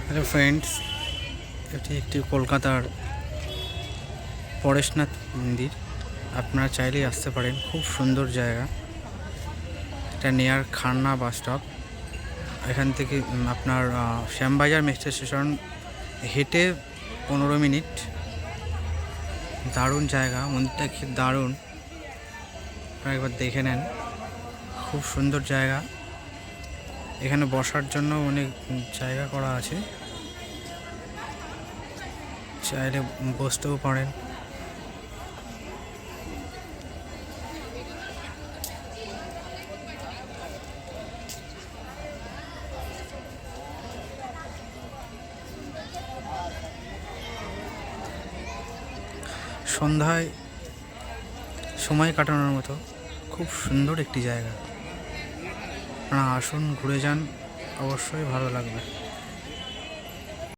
Hello friends, এটি একটি কলকাতার পরেশনাথ মন্দির। আপনারা চাইলেই আসতে পারেন, খুব সুন্দর জায়গা। এটা নিয়ার খান্না বাস স্টপ। এখান থেকে আপনার শ্যামবাজার মেট্রো স্টেশন হেঁটে 15 মিনিট। দারুণ জায়গা, মন্দিরটা কি দারুণ, আপনারা একবার দেখে নেন। খুব সুন্দর জায়গা। এখানে বসার জন্য অনেক জায়গা করা আছে, চাইলে বসতেও পারেন। সন্ধ্যায় সময় কাটানোর মতো খুব সুন্দর একটি জায়গা। আপনারা আসুন, ঘুরে যান, অবশ্যই ভালো লাগবে।